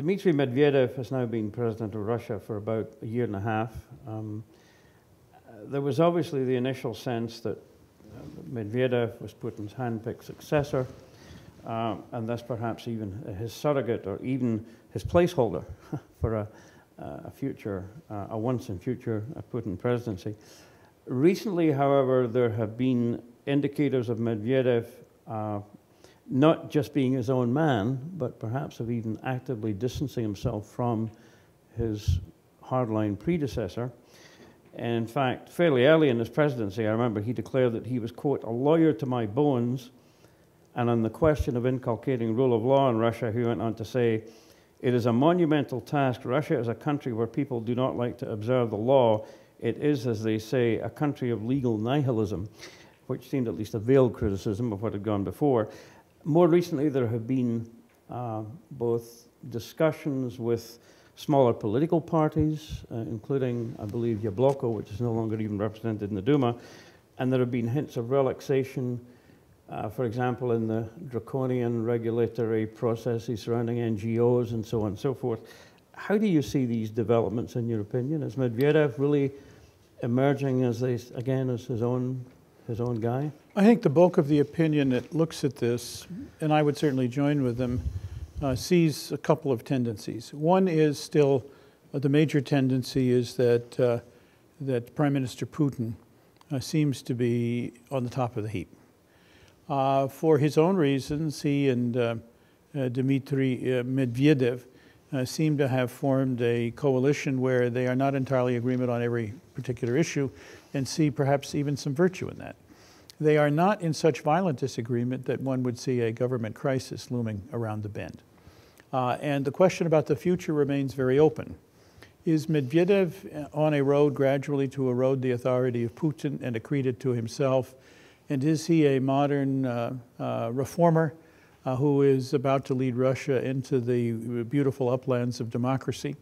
Dmitry Medvedev has now been president of Russia for about a year and a half. There was obviously the initial sense that Medvedev was Putin's hand-picked successor, and thus perhaps even his surrogate or even his placeholder for a once-in-future Putin presidency. Recently, however, there have been indicators of Medvedev not just being his own man, but perhaps of even actively distancing himself from his hardline predecessor. In fact, fairly early in his presidency, I remember he declared that he was, quote, a lawyer to my bones, and on the question of inculcating rule of law in Russia, he went on to say, it is a monumental task. Russia is a country where people do not like to observe the law. It is, as they say, a country of legal nihilism, which seemed at least a veiled criticism of what had gone before. More recently, there have been both discussions with smaller political parties, including, I believe, Yabloko, which is no longer even represented in the Duma, and there have been hints of relaxation, for example, in the draconian regulatory processes surrounding NGOs and so on and so forth. How do you see these developments in your opinion? Is Medvedev really emerging as, again, as his own guy? I think the bulk of the opinion that looks at this, and I would certainly join with them, sees a couple of tendencies. One is still, the major tendency is that, that Prime Minister Putin seems to be on the top of the heap. For his own reasons, he and Dmitry Medvedev seem to have formed a coalition where they are not entirely in agreement on every particular issue and see perhaps even some virtue in that. They are not in such violent disagreement that one would see a government crisis looming around the bend. And the question about the future remains very open. Is Medvedev on a road gradually to erode the authority of Putin and accrete it to himself? And is he a modern reformer who is about to lead Russia into the beautiful uplands of democracy?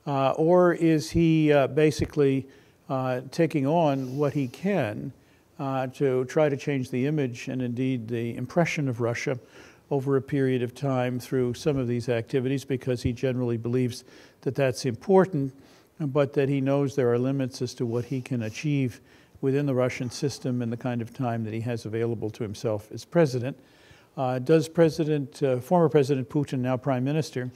Or is he basically taking on what he can to try to change the image and indeed the impression of Russia over a period of time through some of these activities, because he generally believes that that's important, but that he knows there are limits as to what he can achieve within the Russian system and the kind of time that he has available to himself as president. Does former President Putin, now Prime Minister,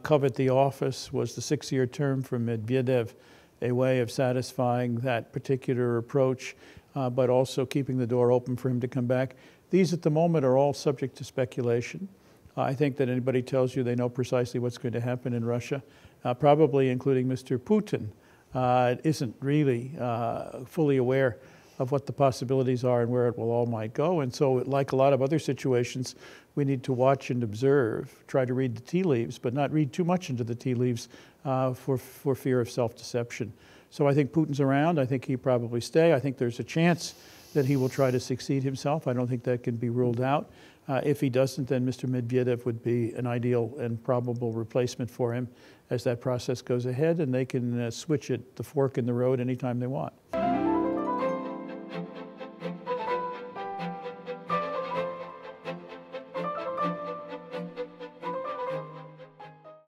covet the office? Was the 6-year term for Medvedev a way of satisfying that particular approach, but also keeping the door open for him to come back? These at the moment are all subject to speculation. I think that anybody tells you they know precisely what's going to happen in Russia, probably including Mr. Putin, isn't really fully aware of what the possibilities are and where it will all might go. And so, like a lot of other situations, we need to watch and observe, try to read the tea leaves, but not read too much into the tea leaves for fear of self-deception. So I think Putin's around. I think he'll probably stay. I think there's a chance that he will try to succeed himself. I don't think that can be ruled out. If he doesn't, then Mr. Medvedev would be an ideal and probable replacement for him as that process goes ahead, and they can switch at the fork in the road anytime they want.